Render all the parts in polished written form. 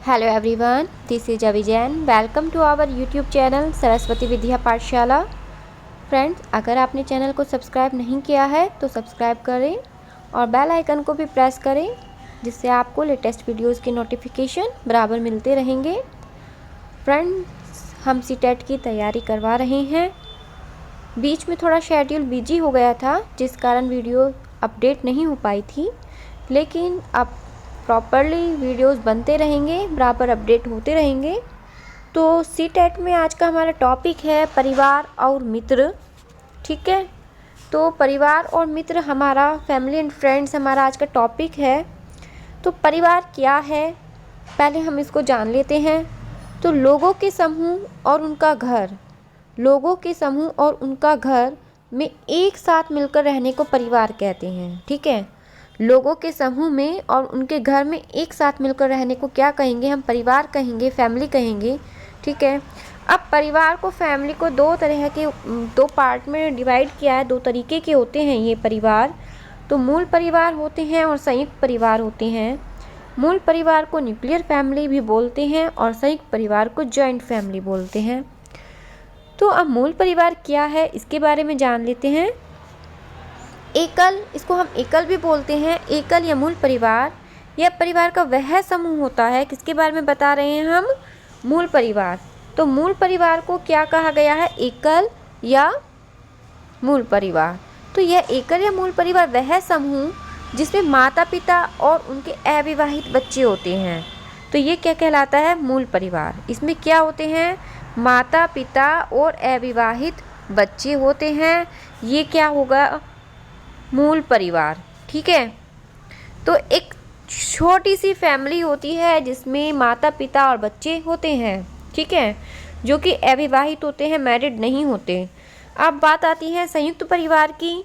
Hello everyone, this is Avi Jain. Welcome to our YouTube channel Saraswati Vidya पाठशाला। Friends, अगर आपने channel को subscribe नहीं किया है तो सब्सक्राइब करें और बेल आइकन को भी प्रेस करें, जिससे आपको लेटेस्ट वीडियोस के नोटिफिकेशन बराबर मिलते रहेंगे। फ्रेंड्स, हम सीटेट की तैयारी करवा रहे हैं। बीच में थोड़ा शेड्यूल बिजी हो गया था, जिस कारण वीडियो अपडेट नहीं हो पाई थी, लेकिन अब प्रॉपरली वीडियोस बनते रहेंगे, बराबर अपडेट होते रहेंगे। तो सीटेट में आज का हमारा टॉपिक है परिवार और मित्र। ठीक है, तो परिवार और मित्र हमारा फैमिली एंड फ्रेंड्स हमारा आज का टॉपिक है। तो परिवार क्या है, पहले हम इसको जान लेते हैं। तो लोगों के समूह और उनका घर, लोगों के समूह और उनका घर में एक साथ मिलकर रहने को परिवार कहते हैं। ठीक है, लोगों के समूह में और उनके घर में एक साथ मिलकर रहने को क्या कहेंगे, हम परिवार कहेंगे, फैमिली कहेंगे। ठीक है, अब परिवार को, फैमिली को दो तरह के, दो पार्ट में डिवाइड किया है। दो तरीके के होते हैं ये परिवार। तो मूल परिवार होते हैं और संयुक्त परिवार होते हैं। मूल परिवार को न्यूक्लियर फैमिली भी बोलते हैं और संयुक्त परिवार को जॉइंट फैमिली बोलते हैं। तो अब मूल परिवार क्या है, इसके बारे में जान लेते हैं। एकल, इसको हम एकल भी बोलते हैं। एकल या मूल परिवार, यह परिवार का वह समूह होता है, किसके बारे में बता रहे हैं हम, मूल परिवार। तो मूल परिवार को क्या कहा गया है, एकल या मूल परिवार। तो यह एकल या मूल परिवार वह समूह जिसमें माता पिता और उनके अविवाहित बच्चे होते हैं। तो ये क्या कहलाता है, मूल परिवार। इसमें क्या होते हैं, माता पिता और अविवाहित बच्चे होते हैं। ये क्या होगा, मूल परिवार। ठीक है, तो एक छोटी सी फैमिली होती है जिसमें माता पिता और बच्चे होते हैं। ठीक है, जो कि अविवाहित होते हैं, मैरिड नहीं होते। अब बात आती है संयुक्त परिवार की।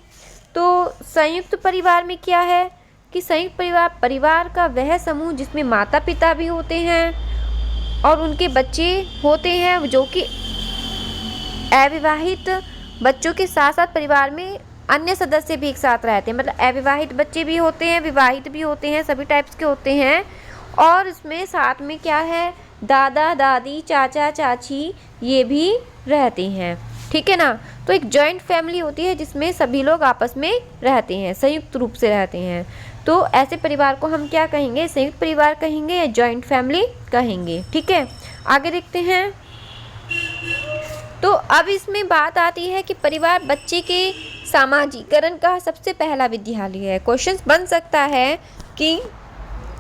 तो संयुक्त परिवार में क्या है कि संयुक्त परिवार, परिवार का वह समूह जिसमें माता पिता भी होते हैं और उनके बच्चे होते हैं, जो कि अविवाहित बच्चों के साथ साथ परिवार में अन्य सदस्य भी एक साथ रहते हैं। मतलब अविवाहित बच्चे भी होते हैं, विवाहित भी होते हैं, सभी टाइप्स के होते हैं। और इसमें साथ में क्या है, दादा दादी, चाचा चाची, ये भी रहते हैं। ठीक है ना। तो एक जॉइंट फैमिली होती है जिसमें सभी लोग आपस में रहते हैं, संयुक्त रूप से रहते हैं। तो ऐसे परिवार को हम क्या कहेंगे, संयुक्त परिवार कहेंगे या जॉइंट फैमिली कहेंगे। ठीक है, आगे देखते हैं। तो अब इसमें बात आती है कि परिवार बच्चे के सामाजिकरण का सबसे पहला विद्यालय है। क्वेश्चंस बन सकता है कि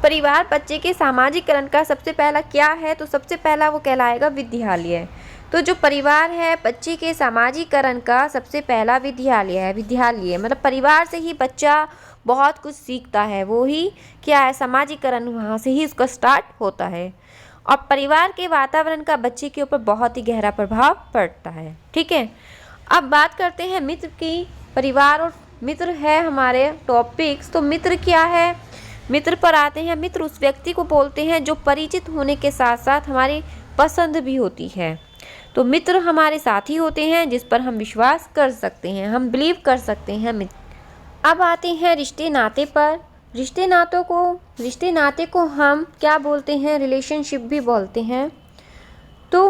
परिवार बच्चे के सामाजिकरण का सबसे पहला क्या है, तो सबसे पहला वो कहलाएगा विद्यालय। तो जो परिवार है बच्चे के सामाजिकरण का सबसे पहला विद्यालय है। विद्यालय मतलब परिवार से ही बच्चा बहुत कुछ सीखता है, वो ही क्या है, सामाजिकरण, वहाँ से ही उसका स्टार्ट होता है। और परिवार के वातावरण का बच्चे के ऊपर बहुत ही गहरा प्रभाव पड़ता है। ठीक है, अब बात करते हैं मित्र की। परिवार और मित्र है हमारे टॉपिक्स। तो मित्र क्या है, मित्र पर आते हैं। मित्र उस व्यक्ति को बोलते हैं जो परिचित होने के साथ साथ हमारी पसंद भी होती है। तो मित्र हमारे साथी होते हैं जिस पर हम विश्वास कर सकते हैं, हम बिलीव कर सकते हैं मित्र। अब आते हैं रिश्ते नाते पर। रिश्ते नाते को हम क्या बोलते हैं, रिलेशनशिप भी बोलते हैं। तो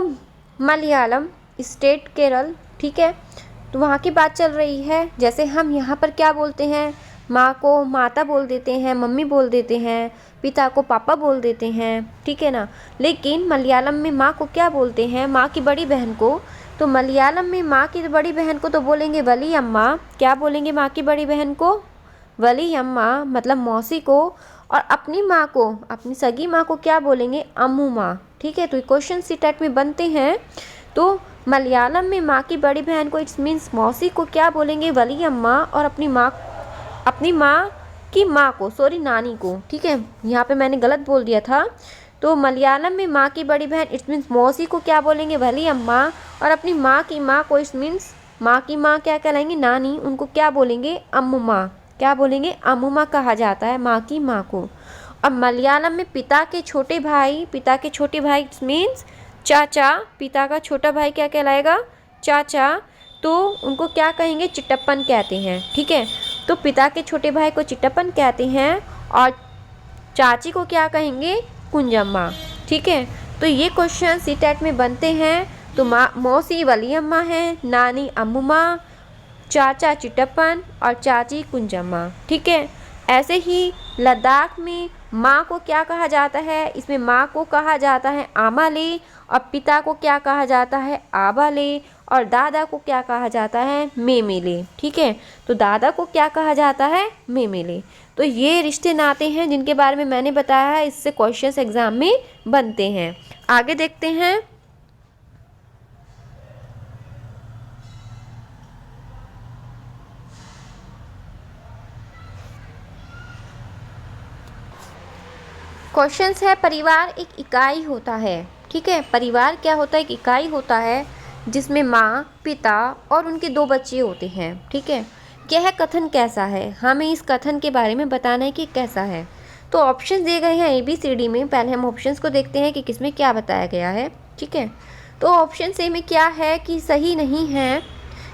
मलयालम स्टेट केरल, ठीक है, तो वहाँ की बात चल रही है। जैसे हम यहाँ पर क्या बोलते हैं, माँ को माता बोल देते हैं, मम्मी बोल देते हैं, पिता को पापा बोल देते हैं। ठीक है ना। लेकिन मलयालम में माँ को क्या बोलते हैं, माँ की बड़ी बहन को। तो मलयालम में माँ की बड़ी बहन को तो बोलेंगे वली अम्मा। क्या बोलेंगे माँ की बड़ी बहन को, वली अम्मा, मतलब मौसी को। और अपनी माँ को, अपनी सगी माँ को क्या बोलेंगे, अम्मू माँ। ठीक है, तो क्वेश्चन सीटेट में बनते हैं। तो मलयालम में माँ की बड़ी बहन को, इट्स मीन्स मौसी को क्या बोलेंगे, वली अम्मा। और अपनी माँ की माँ को, सॉरी नानी को। ठीक है, यहाँ पे मैंने गलत बोल दिया था। तो मलयालम में माँ की बड़ी बहन, इट्स मीन्स मौसी को क्या बोलेंगे, वली अम्मा। और अपनी माँ की माँ को, इट्स मीन्स माँ की माँ क्या कहलाएंगे, नानी, उनको क्या बोलेंगे, अम्मू माँ। क्या बोलेंगे, अम्मू माँ कहा जाता है माँ की माँ को। अब मलयालम में पिता के छोटे भाई इट्स मीन्स चाचा, पिता का छोटा भाई क्या कहलाएगा, चाचा। तो उनको क्या कहेंगे, चिट्टप्पन कहते हैं। ठीक है, तो पिता के छोटे भाई को चिट्टप्पन कहते हैं और चाची को क्या कहेंगे, कुंजम्मा। ठीक है। तो ये क्वेश्चन सीटेट में बनते हैं। तो मौसी वली अम्मा है, नानी अम्मुमा, चाचा चिटप्पन और चाची कुंजम्मा। ठीक है। ऐसे ही लद्दाख में माँ को क्या कहा जाता है, इसमें माँ को कहा जाता है आमाले, और पिता को क्या कहा जाता है आबाले, और दादा को क्या कहा जाता है मेमेले। ठीक है। तो दादा को क्या कहा जाता है मेमेले। तो ये रिश्ते नाते हैं जिनके बारे में मैंने बताया है, इससे क्वेश्चंस एग्जाम में बनते हैं। आगे देखते हैं। क्वेश्चंस है, परिवार एक इकाई होता है। ठीक है। परिवार क्या होता है, एक इकाई होता है जिसमें माँ, पिता और उनके 2 बच्चे होते हैं। ठीक है। यह कथन कैसा है, हमें इस कथन के बारे में बताना है कि कैसा है। तो ऑप्शंस दिए गए हैं ABCD में। पहले हम ऑप्शंस को देखते हैं कि किसमें क्या बताया गया है। ठीक है। तो ऑप्शन ए में क्या है कि सही नहीं है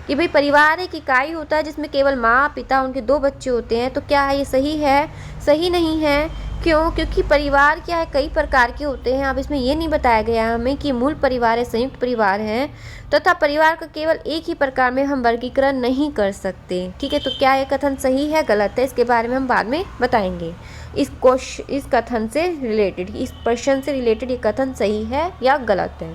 कि भाई परिवार एक इकाई होता है जिसमें केवल माँ, पिता, उनके 2 बच्चे होते हैं। तो क्या है ये सही है? सही नहीं है। क्यों? क्योंकि परिवार क्या है कई प्रकार के होते हैं। अब इसमें ये नहीं बताया गया हमें कि मूल परिवार है, संयुक्त परिवार है, तथा परिवार का केवल एक ही प्रकार में हम वर्गीकरण नहीं कर सकते। ठीक है। तो क्या ये कथन सही है गलत है, इसके बारे में हम बाद में बताएंगे। इस कथन से रिलेटेड, इस प्रश्न से रिलेटेड ये कथन सही है या गलत है।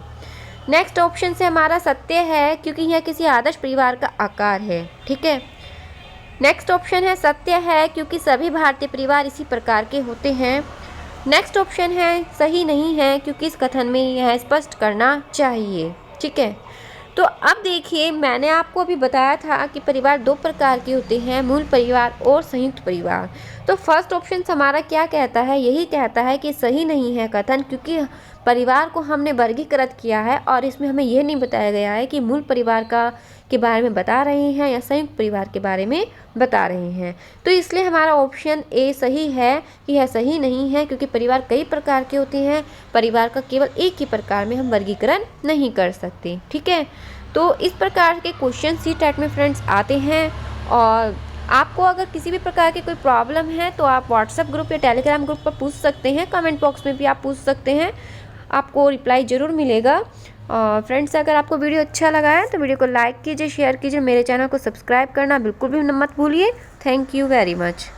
नेक्स्ट ऑप्शन से हमारा सत्य है क्योंकि यह किसी आदर्श परिवार का आकार है। ठीक है। नेक्स्ट ऑप्शन है सत्य है क्योंकि सभी भारतीय परिवार इसी प्रकार के होते हैं। नेक्स्ट ऑप्शन है सही नहीं है क्योंकि इस कथन में यह स्पष्ट करना चाहिए। ठीक है। तो अब देखिए, मैंने आपको अभी बताया था कि परिवार 2 प्रकार के होते हैं, मूल परिवार और संयुक्त परिवार। तो फर्स्ट ऑप्शन हमारा क्या कहता है, यही कहता है कि सही नहीं है कथन, क्योंकि परिवार को हमने वर्गीकृत किया है और इसमें हमें यह नहीं बताया गया है कि मूल परिवार के बारे में बता रहे हैं या संयुक्त परिवार के बारे में बता रहे हैं। तो इसलिए हमारा ऑप्शन ए सही है कि यह सही नहीं है, क्योंकि परिवार कई प्रकार के होते हैं, परिवार का केवल एक ही प्रकार में हम वर्गीकरण नहीं कर सकते। ठीक है। तो इस प्रकार के क्वेश्चन सीटेट में फ्रेंड्स आते हैं। और आपको अगर किसी भी प्रकार की कोई प्रॉब्लम है तो आप व्हाट्सएप ग्रुप या टेलीग्राम ग्रुप पर पूछ सकते हैं, कमेंट बॉक्स में भी आप पूछ सकते हैं, आपको रिप्लाई ज़रूर मिलेगा। और फ्रेंड्स, अगर आपको वीडियो अच्छा लगा है तो वीडियो को लाइक कीजिए, शेयर कीजिए, मेरे चैनल को सब्सक्राइब करना बिल्कुल भी मत भूलिए। Thank you very much.